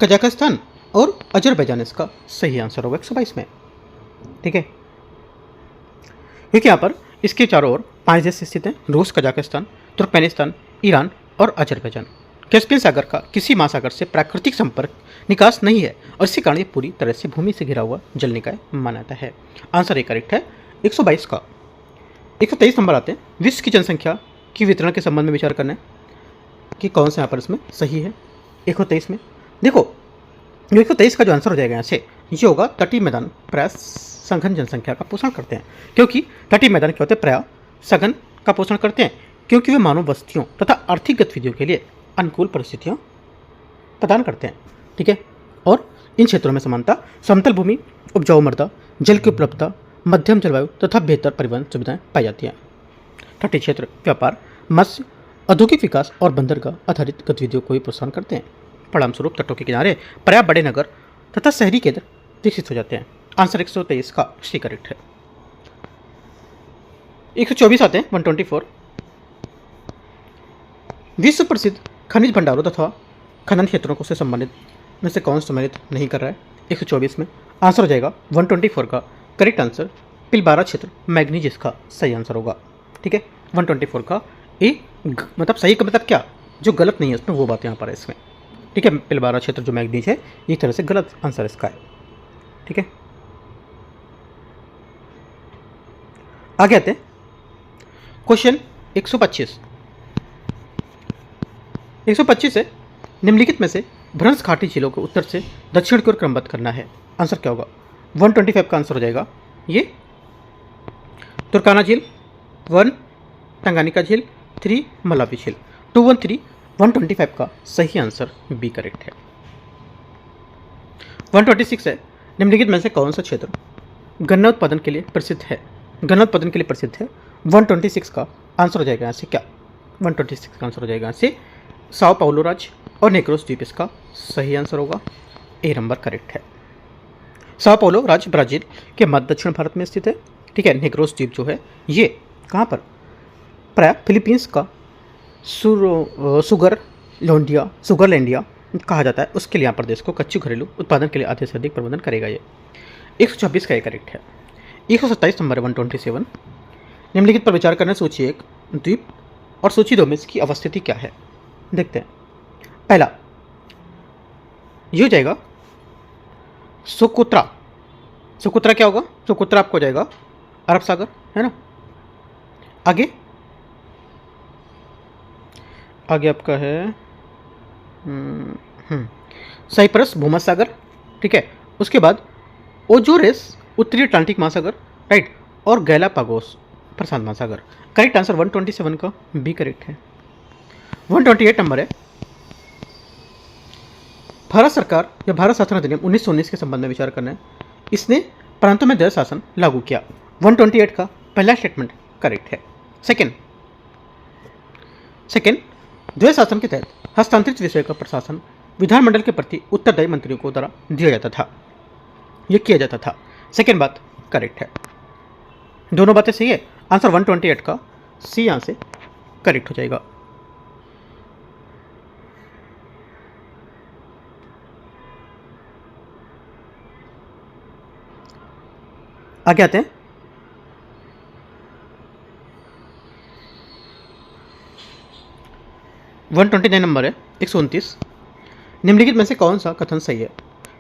कजाकिस्तान और अजरबैजान इसका सही आंसर होगा 122 में, ठीक है। क्योंकि यहाँ पर इसके चारों ओर 5 देश स्थित हैं, रूस, कजाकिस्तान, तुर्कमेनिस्तान, ईरान और अजरबैजान। कैस्पियन सागर का किसी महासागर से प्राकृतिक संपर्क निकास नहीं है और इसी कारण ये पूरी तरह से भूमि से घिरा हुआ जल निकाय माना जाता है। आंसर ए करेक्ट है 122 का। 123 नंबर आते हैं, विश्व की जनसंख्या की वितरण के संबंध में विचार करना है कि कौन सा यहाँ पर इसमें सही है। 123 में देखो 123 का जो आंसर हो जाएगा यहाँ से, ये होगा तटीय मैदान प्राय सघन जनसंख्या का पोषण करते हैं, क्योंकि तटीय मैदान क्या होते हैं? प्राय सघन का पोषण करते हैं, क्योंकि वे मानव बस्तियों तथा आर्थिक गतिविधियों के लिए अनुकूल परिस्थितियाँ प्रदान करते हैं, ठीक है। और इन क्षेत्रों में समानता, समतल भूमि, उपजाऊ मृदा, जल की उपलब्धता, मध्यम जलवायु तथा बेहतर परिवहन सुविधाएं पाई जाती हैं। तटीय क्षेत्र व्यापार, मत्स्य, औद्योगिक विकास और बंदरगाह आधारित गतिविधियों को भी प्रोत्साहन करते हैं। परिणामस्वरूप तटों के किनारे पर्याप्त बड़े नगर तथा शहरी केंद्र विकसित हो जाते हैं। आंसर 123 का सी करेक्ट है। 124 आते हैं 124, विश्व प्रसिद्ध खनिज भंडारों तथा खनन क्षेत्रों को से संबंधित में से कौन सम्मिलित नहीं कर रहा है? 124 में आंसर हो जाएगा 124 का करेक्ट आंसर पिलबारा क्षेत्र मैग्नीज इसका सही आंसर होगा, ठीक है। 124 का ए मतलब सही का मतलब क्या, जो गलत नहीं है उसमें वो बात यहाँ पर है इसमें। ठीक है, पिलबारा क्षेत्र जो मैग्नीज है, एक तरह से गलत आंसर इसका है। ठीक है, आगे आते हैं क्वेश्चन 125। 125 है, निम्नलिखित में से भ्रंश घाटी झीलों को उत्तर से दक्षिण की ओर क्रमबद्ध करना है। आंसर क्या होगा? 125 का आंसर हो जाएगा ये तुर्काना झील, 1 तंगानिका झील, 3 मलावी झील। 213 125 का सही आंसर बी करेक्ट है। 126 है, निम्नलिखित में से कौन सा क्षेत्र गन्ना उत्पादन के लिए प्रसिद्ध है? गन्ना उत्पादन के लिए प्रसिद्ध है। 126 का आंसर हो जाएगा यहाँ से क्या? 126 का आंसर हो जाएगा यहाँ से साओ पाउलो राज्य और नेक्रोस द्वीप इसका सही आंसर होगा। ए नंबर करेक्ट है। साओ पाउलो राज्य ब्राजील के मध्य दक्षिण भारत में स्थित है। ठीक है, नेक्रोस द्वीप जो है ये कहाँ पर? प्राय फिलीपींस का सुगरलैंडिया कहा जाता है, उसके लिए यहाँ प्रदेश को कच्ची घरेलू उत्पादन के लिए आधे से अधिक प्रबंधन करेगा ये। 126 का ये करेक्ट है। 127 नंबर है 127। निम्नलिखित पर विचार करना, सूची 1 द्वीप और सूची 2 में इसकी अवस्थिति क्या है? देखते हैं। पहला ये हो जाएगा सोकोत्रा। सोकोत्रा क्या होगा? सोकोत्रा आपको हो जाएगा अरब सागर, है ना। आगे आपका है साइप्रस भूमध्य, ठीक है। उसके बाद ओजोरेस उत्तरी अटलांटिक महासागर, राइट, और गैलापागोस प्रशांत महासागर। करेक्ट आंसर 127 का बी करेक्ट है। 128 नंबर है, भारत सरकार या भारत शासन अधिनियम 1919 के संबंध में विचार करना है। इसने प्रांतों में द्वैध शासन लागू किया। 128 का पहला स्टेटमेंट करेक्ट है। सेकंड द्वैध शासन के तहत हस्तांतरित विषय का प्रशासन विधानमंडल के प्रति उत्तरदायी मंत्रियों को द्वारा दिया जाता था, यह किया जाता था। सेकंड बात करेक्ट है, दोनों बातें सही है। आंसर 128 का सी यहां से करेक्ट हो जाएगा। आगे आते हैं 129 नंबर है 129। निम्नलिखित में से कौन सा कथन सही है?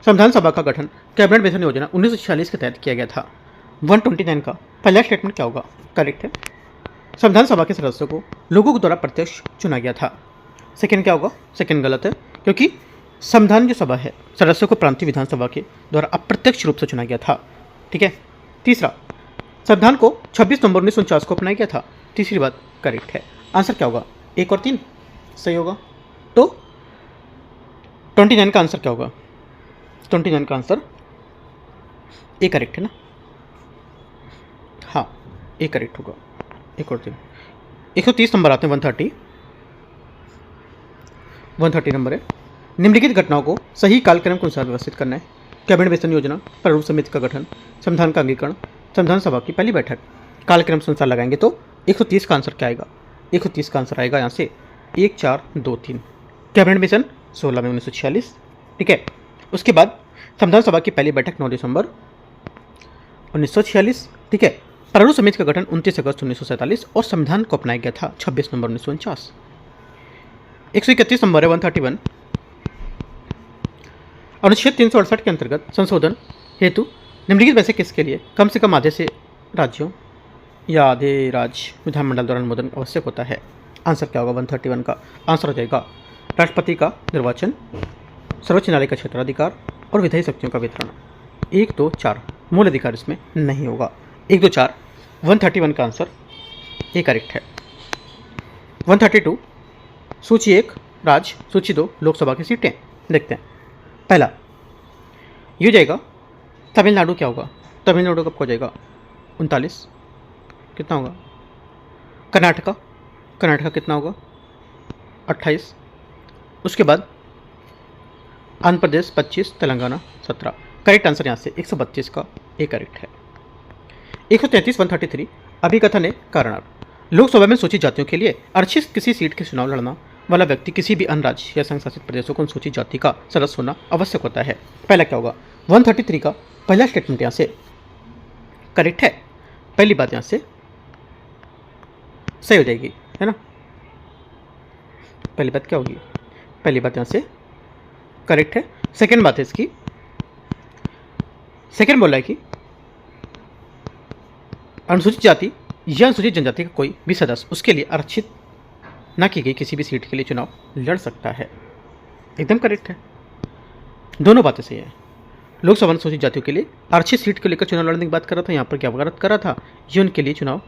संविधान सभा का गठन कैबिनेट मिशन योजना 1946 के तहत किया गया था। 129 का पहला स्टेटमेंट क्या होगा? करेक्ट है, संविधान सभा के सदस्यों को लोगों के द्वारा प्रत्यक्ष चुना गया था। सेकंड क्या होगा? सेकंड गलत है, क्योंकि संविधान जो सभा है सदस्यों को प्रांतीय विधानसभा के द्वारा अप्रत्यक्ष रूप से चुना गया था। ठीक है। तीसरा, संविधान को 26 नवंबर 1949 को अपनाया गया था। तीसरी बात करेक्ट है। आंसर क्या होगा? 1 और 3 सही होगा। तो 29 का आंसर क्या होगा? 29 का आंसर ए करेक्ट है ना। हाँ, ए करेक्ट होगा। 1 और 3। 130 नंबर आते हैं 130 नंबर है, निम्नलिखित घटनाओं को सही कालक्रम के अनुसार व्यवस्थित करना है। कैबिनेट मिशन योजना, प्रारूप समिति का गठन, संविधान का अंगीकरण, संविधान सभा की पहली बैठक। कालक्रम के अनुसार लगाएंगे तो 130 का आंसर क्या आएगा? 130 का आंसर आएगा यहाँ से 1 4 2 3। कैबिनेट मिशन 16 में 1946, ठीक है। उसके बाद संविधान सभा की पहली बैठक 9 दिसंबर 1946, ठीक है। प्रारूप समिति का गठन 29 अगस्त 1947 और संविधान को अपनाया गया था 26 नवंबर 1949। 131 नंबर है 131। अनुच्छेद 368 के अंतर्गत संशोधन हेतु निम्नलिखित में से किसके लिए कम से कम आधे से राज्यों या आधे राज्य विधानमंडल द्वारा अनुमोदन आवश्यक होता है? आंसर क्या होगा? 131 का आंसर हो जाएगा राष्ट्रपति का निर्वाचन, सर्वोच्च न्यायालय का क्षेत्राधिकार और विधायी शक्तियों का वितरण। 1 2 4 मूल अधिकार इसमें नहीं होगा। 1 2 4 131 का आंसर ये करेक्ट है। 132 सूची 1 राज्य, सूची 2 लोकसभा की सीटें। देखते हैं। पहला ये हो जाएगा तमिलनाडु। क्या होगा? तमिलनाडु कब हो जाएगा? 39। कितना होगा? कर्नाटका कितना होगा? 28। उसके बाद आंध्र प्रदेश 25, तेलंगाना 17। करेक्ट आंसर यहाँ से 132 का ए करेक्ट है। 133 133 अभिकथन है कारणार्थ। लोकसभा में सूचित जातियों के लिए आरक्षित किसी सीट के चुनाव लड़ना वाला व्यक्ति किसी भी अन्य राज्य या संघ शासित प्रदेशों को अनुसूचित जाति का सदस्य होना आवश्यक होता है। पहला क्या होगा? 133 का पहला स्टेटमेंट यहाँ से करेक्ट है। पहली बात यहाँ से सही हो जाएगी, है ना। पहली बात क्या होगी? पहली बात यहाँ से करेक्ट है। सेकेंड बात है इसकी, सेकेंड बोला है कि अनुसूचित जाति या अनुसूचित जनजाति का कोई भी सदस्य उसके लिए आरक्षित न की गई किसी भी सीट के लिए चुनाव लड़ सकता है। एकदम करेक्ट है, दोनों बातें सही है। लोकसभा अनुसूचित जातियों के लिए आरक्षित सीट को लेकर चुनाव लड़ने की बात कर रहा था, यहाँ पर क्या गलत कर रहा था, ये उनके लिए चुनाव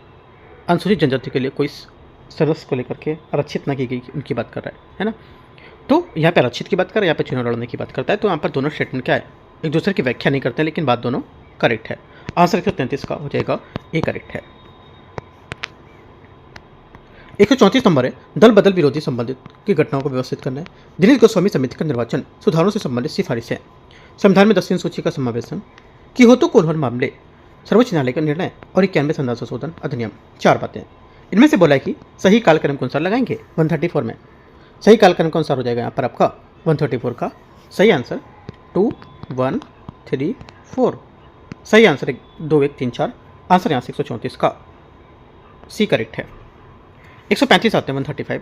अनुसूचित जनजातियों के लिए कोई सदस्य को लेकर के आरक्षित न की गई उनकी बात कर रहा है ना। तो यहाँ पे आरक्षित की बात कर रहा है, यहाँ पे चुनाव लड़ने की बात करता है। तो यहाँ पर दोनों स्टेटमेंट क्या है, एक दूसरे की व्याख्या नहीं करते हैं, लेकिन बात दोनों करेक्ट है। आंसर 133 का हो जाएगा ए करेक्ट है। 134 नंबर है, दल बदल विरोधी संबंधित की घटनाओं को व्यवस्थित करना है। दिनेश गोस्वामी समिति का निर्वाचन सुधारों से संबंधित सिफारिश है। संविधान में 10वीं सूची का समावेशन की हो तो कौन मामले, सर्वोच्च न्यायालय का निर्णय और 91 संविधान संशोधन अधिनियम। चार बातें इनमें से बोला है कि सही कालक्रम के अनुसार लगाएंगे 134 में। सही कालक्रम के अनुसार हो जाएगा यहाँ पर आपका 134 का सही आंसर 2 1 3 4। सही आंसर 2 1 3 4। आंसर यहाँ से 134 का सी करेक्ट है। 135 आते हैं 135।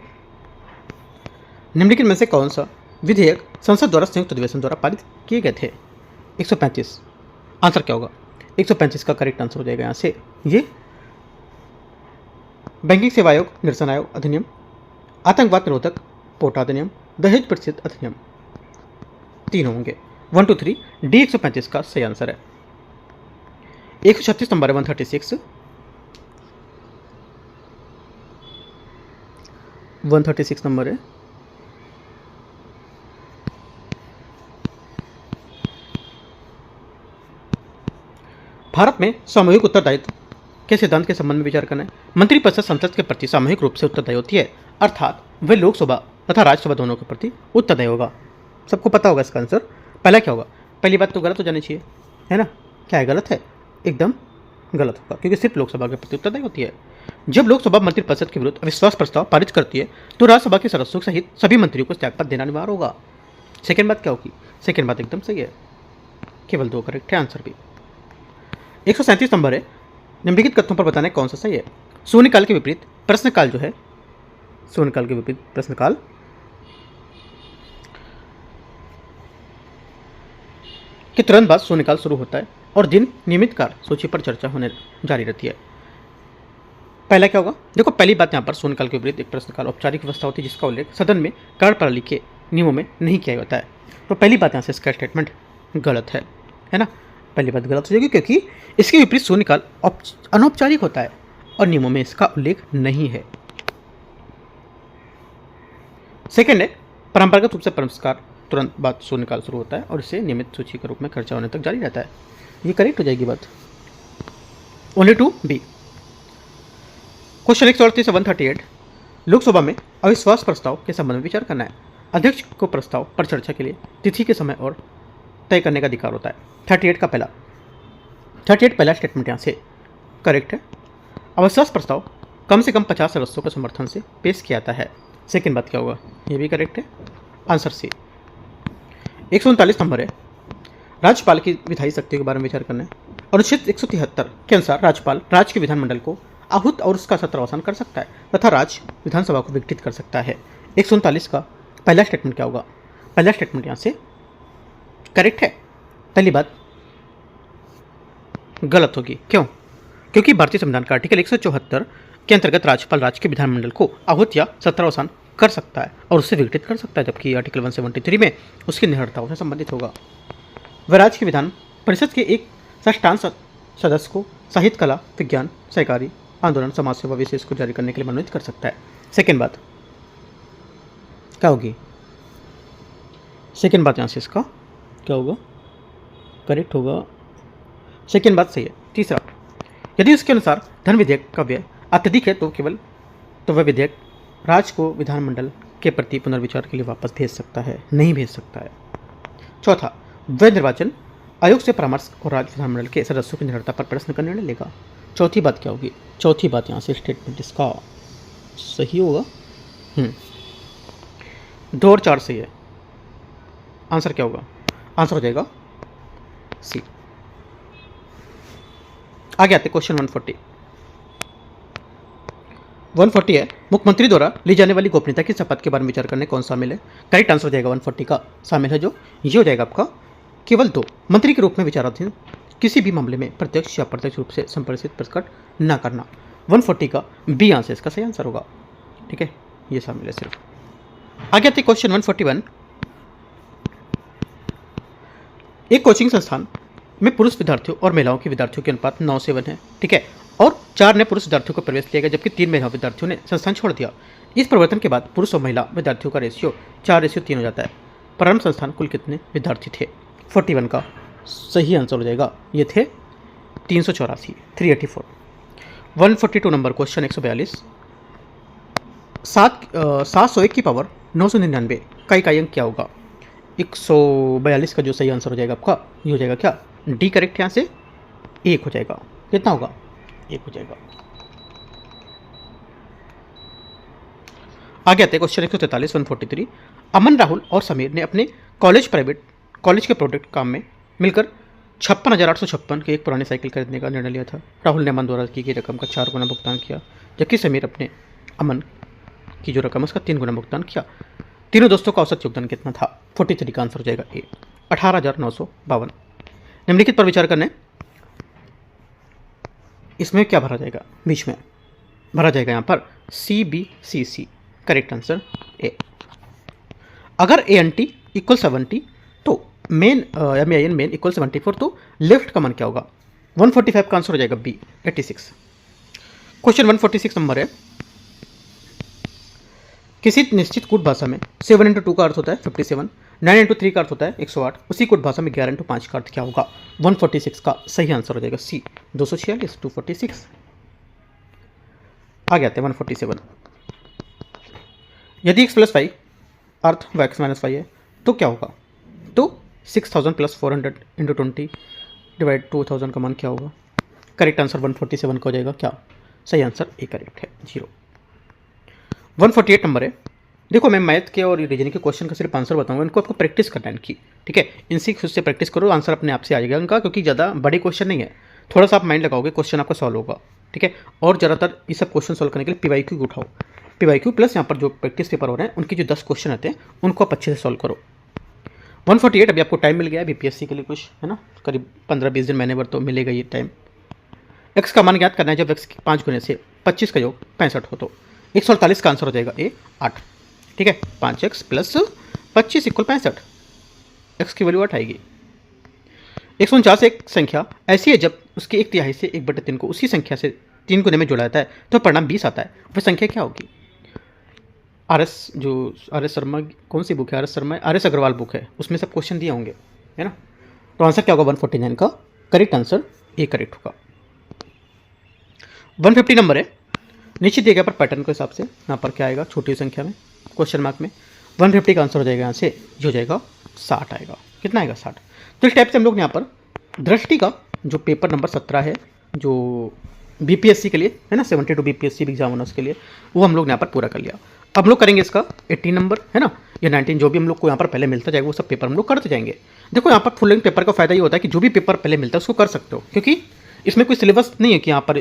निम्नलिखित में से कौन सा विधेयक संसद द्वारा संयुक्त अधिवेशन द्वारा पारित किए गए थे। 135 आंसर क्या होगा, 135 का करेक्ट आंसर हो जाएगा यहाँ से ये बैंकिंग सेवा आयोग निरसन आयोग अधिनियम, आतंकवाद निरोधक पोटा अधिनियम, दहेज प्रतिषेध अधिनियम, तीन होंगे 1 2 3 डी 135 का सही आंसर है। 136 नंबर है 136। 136 नंबर है। भारत में सामूहिक उत्तरदायित्व के सिद्धांत के संबंध में विचार करना है। मंत्रिपरिषद संसद के प्रति सामूहिक रूप से उत्तरदायी होती है, अर्थात वे लोकसभा तथा राज्यसभा दोनों के प्रति उत्तरदायी होगा। सबको पता होगा इसका आंसर। पहला क्या होगा, पहली बात तो गलत हो जानी चाहिए, है ना। क्या है, गलत है, एकदम गलत होगा, क्योंकि सिर्फ लोकसभा के प्रति उत्तरदायी होती है। जब लोकसभा मंत्रिपरिषद के विरुद्ध अविश्वास प्रस्ताव पारित करती है तो राज्यसभा के सदस्यों सहित सभी मंत्रियों को त्यागपत्र देना अनिवार्य होगा। सेकेंड बात क्या होगी, सेकेंड बात एकदम सही है, केवल 2 करेक्ट है आंसर भी। 137 नंबर है, निम्नलिखित कथनों पर बताना कौन सा सही है। शून्यकाल के विपरीत प्रश्नकाल जो है, शून्यकाल के विपरीत प्रश्नकाल के तुरंत बाद शून्यकाल शुरू होता है और दिन नियमित काल सूची पर चर्चा होने जारी रहती है। पहला क्या होगा, देखो पहली बात यहाँ पर शून्यकाल के विपरीत एक प्रश्नकाल औपचारिक व्यवस्था होती है जिसका उल्लेख सदन में कार्यप्रणाली के नियमों में नहीं किया जाता है। तो पहली बात यहाँ से इसका स्टेटमेंट गलत है ना। पहली बात गलत हो जाएगी क्योंकि इसके विपरीत शून्यकाल अनौपचारिक होता है और नियमों में इसका उल्लेख नहीं है। सेकेंड है, परंपरागत रूप से परस्कार तुरंत बाद शून्यकाल शुरू होता है और इसे नियमित सूची के रूप में खर्चा होने तक जारी रहता है। ये करेक्ट हो जाएगी बात। Only two B. Question 138 138 Lok Sabha में अविश्वास प्रस्ताव के संबंध में विचार करना है। अध्यक्ष को प्रस्ताव पर चर्चा के लिए तिथि के समय और तय करने का अधिकार होता है। 38 का पहला स्टेटमेंट यहाँ से करेक्ट है। अविश्वास प्रस्ताव कम से कम 50 सदस्यों के समर्थन से पेश किया जाता है। सेकेंड बात क्या होगा, ये भी करेक्ट है, आंसर सी। 139 नंबर है, राज्यपाल की विधायी शक्तियों के बारे में विचार करना है। अनुच्छेद 173 के अनुसार राज्यपाल राज्य के विधानमंडल को आहूत और उसका सत्रावसान कर सकता है तथा राज्य विधानसभा को विघटित कर सकता है। 139 का पहला स्टेटमेंट क्या होगा, पहला स्टेटमेंट यहाँ से करेक्ट है। पहली बात गलत होगी, क्यों, क्योंकि भारतीय संविधान का आर्टिकल 174 के अंतर्गत राज्यपाल राज्य के विधानमंडल को आहूत या सत्रावसान कर सकता है और उससे विघटित कर सकता है, जबकि आर्टिकल 173 में उसकी निर्भरताओं से संबंधित होगा। वह राज्य के विधान परिषद के एक षष्ठांश सदस्य को साहित्य, कला, विज्ञान, सहकारी आंदोलन, समाज सेवा विशेष को जारी करने के लिए मनोनीत कर सकता है। सेकेंड बात क्या होगी, सेकेंड बात यहाँ से इसका क्या होगा, करेक्ट होगा, सेकेंड बात सही है। तीसरा, यदि उसके अनुसार धन विधेयक का व्यय अत्यधिक है तो वह विधेयक राज्य को विधानमंडल के प्रति पुनर्विचार के लिए वापस भेज सकता है, नहीं भेज सकता है। चौथा, वह निर्वाचन आयोग से परामर्श और राज्य विधानमंडल के सदस्यों की निर्भरता पर प्रश्न का निर्णय लेगा। चौथी बात क्या होगी, चौथी बात यहाँ से स्टेटमेंट इसका सही होगा। 2 और 4 सही है, आंसर क्या होगा, आंसर हो जाएगा सी। आगे आते क्वेश्चन 140। 140 है, मुख्यमंत्री द्वारा ली जाने वाली गोपनीयता की शपथ के बारे में विचार करने कौन शामिल है? करेक्ट आंसर हो जाएगा 140 का शामिल है जो ये हो जाएगा आपका केवल 2 मंत्री के रूप में विचाराधीन किसी भी मामले में प्रत्यक्ष या अप्रत्यक्ष रूप से संप्रेषित प्रकट न करना। 140 का बी आंसर इसका सही आंसर होगा। ठीक है, ये शामिल है सिर्फ। आगे आते क्वेश्चन 141। एक कोचिंग संस्थान में पुरुष विद्यार्थियों और महिलाओं के विद्यार्थियों के अनुपात 9 से 1 है। ठीक है, और 4 ने पुरुष विद्यार्थियों को प्रवेश लिया गया जबकि 3 महिला विद्यार्थियों ने संस्थान छोड़ दिया। इस परिवर्तन के बाद पुरुष और महिला विद्यार्थियों का रेशियो 4:3 हो जाता है। प्रारंभ संस्थान कुल कितने विद्यार्थी थे? 41 का सही आंसर हो जाएगा, ये थे 384, 384। 142 नंबर क्वेश्चन 142। 701 की पावर 999 का इकाई अंक क्या होगा? 142 का जो सही आंसर हो जाएगा आपका ये हो जाएगा क्या? डी करेक्ट, यहाँ से 1 हो जाएगा। कितना होगा? 1 हो जाएगा। आगे आते हैं क्वेश्चन 143 143। अमन, राहुल और समीर ने अपने कॉलेज के प्रोडक्ट काम में मिलकर 56,856 की एक पुरानी साइकिल खरीदने का निर्णय लिया था। राहुल ने अमन द्वारा की गई रकम का 4 गुना भुगतान किया जबकि समीर अपने अमन की जो रकम है उसका 3 गुना भुगतान किया। तीनों दोस्तों का औसत योगदान कितना था? 43 का आंसर हो जाएगा ए, 18,952। निम्नलिखित पर विचार करने, इसमें क्या भरा जाएगा? बीच में भरा जाएगा यहाँ पर CBCC। Correct answer A. अगर ANT इक्वल 70 तो मेन MEIN इक्वल 74 तो लेफ्ट का मान क्या होगा? 145 का आंसर हो जाएगा बी, 86। क्वेश्चन 146 नंबर है। किसी निश्चित कूट भाषा में 7 × 2 का अर्थ होता है 57, 9 × 3 का अर्थ होता है 108। उसी कूट भाषा में 11 × 5 का अर्थ क्या होगा? 146 का सही आंसर हो जाएगा सी, 246, 246। आ जाते हैं 147। यदि x + y अर्थ व x - y है तो क्या होगा? तो 6000 + 400 × 20 / 2000 का मान क्या होगा? करेक्ट आंसर 147 का हो जाएगा क्या? सही आंसर ए करेक्ट है, 0। 148 नंबर है। देखो मैं मैथ के और रीजनिंग के क्वेश्चन का सिर्फ आंसर बताऊंगा, इनको आपको प्रैक्टिस करना है इनकी। ठीक है, इनसे खुद से प्रैक्टिस करो, आंसर अपने आप से आ जाएगा इनका, क्योंकि ज़्यादा बड़े क्वेश्चन नहीं है। थोड़ा सा आप माइंड लगाओगे क्वेश्चन आपका सॉल्व होगा। ठीक है, और ज़्यादातर ये सब क्वेश्चन सॉल्व करने के लिए PYQ उठाओ। PYQ प्लस यहाँ पर जो प्रैक्टिस पेपर हो रहे हैं उनके जो 10 क्वेश्चन आते हैं उनको आप अच्छे से सॉल्व करो। 148 अभी आपको टाइम मिल गया है BPSC के लिए, कुछ है ना, करीब 15-20 दिन महीने भर तो मिलेगा ये टाइम। एक्स का मान ज्ञात करना है जब एक्स 5 गुने से 25 का योग 65 हो तो 148 का आंसर हो जाएगा ए, 8। ठीक है, 5x + 25 = 65। एक्स की वैल्यू 8 आएगी। 149 एक संख्या ऐसी है जब उसकी 1/3 से 1/3 को उसी संख्या से 3 गुने में जोड़ा जाता है तो परिणाम 20 आता है। वह संख्या क्या होगी? RS शर्मा, कौन सी बुक है? RS अग्रवाल बुक है, उसमें सब क्वेश्चन दिए होंगे, है ना। तो आंसर क्या होगा? 149 का करेक्ट आंसर ए करेक्ट होगा। 150 नंबर है। नीचे दिए गए पर पैटर्न के हिसाब से यहाँ पर क्या आएगा? छोटी संख्या में क्वेश्चन मार्क में 150 का आंसर हो जाएगा यहाँ से, ये हो जाएगा 60 आएगा। कितना आएगा? 60। तो इस टाइप से हम लोग यहाँ पर दृष्टि का जो पेपर नंबर 17 है जो BPSC के लिए है ना, 72 BPSC एग्जाम होना उसके लिए, वो हम लोग यहाँ पर पूरा कर लिया। अब हम लोग करेंगे इसका 18 नंबर है ना, या 19 जो भी हम लोग को यहाँ पर पहले मिलता जाएगा वो सब पेपर हम लोग करते जाएंगे। देखो यहाँ पर फुल लेंथ पेपर का फायदा ये होता है कि जो भी पेपर पहले मिलता है उसको कर सकते हो, क्योंकि इसमें कोई सिलेबस नहीं है कि यहाँ पर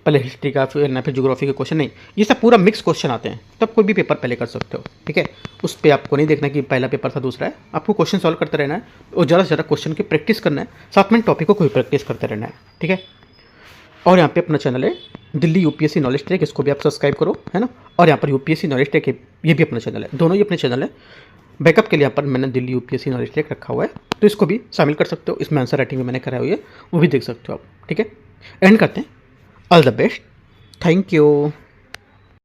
पहले हिस्ट्री का फिर ज्योग्राफी के क्वेश्चन नहीं, ये सब पूरा मिक्स क्वेश्चन आते हैं, तब कोई भी पेपर पहले कर सकते हो। ठीक है, उस पर आपको नहीं देखना कि पहला पेपर था दूसरा है, आपको क्वेश्चन सॉल्व करते रहना है और ज़्यादा से ज़्यादा क्वेश्चन की प्रैक्टिस करना है, साथ में टॉपिक को भी प्रैक्टिस करते रहना है। ठीक है, और यहाँ पे अपना चैनल है दिल्ली UPSC नॉलेज ट्रैक, इसको भी आप सब्सक्राइब करो, है ना। और यहाँ पर UPSC नॉलेज ट्रैक ये भी अपना चैनल है, दोनों ही अपने चैनल है। बैकअप के लिए यहाँ पर मैंने दिल्ली UPSC नॉलेज ट्रैक रखा हुआ है, तो इसको भी शामिल कर सकते हो। इसमें आंसर राइटिंग भी मैंने कराई हुई है, वो भी देख सकते हो आप। ठीक है, एंड करते हैं। All the best, thank you.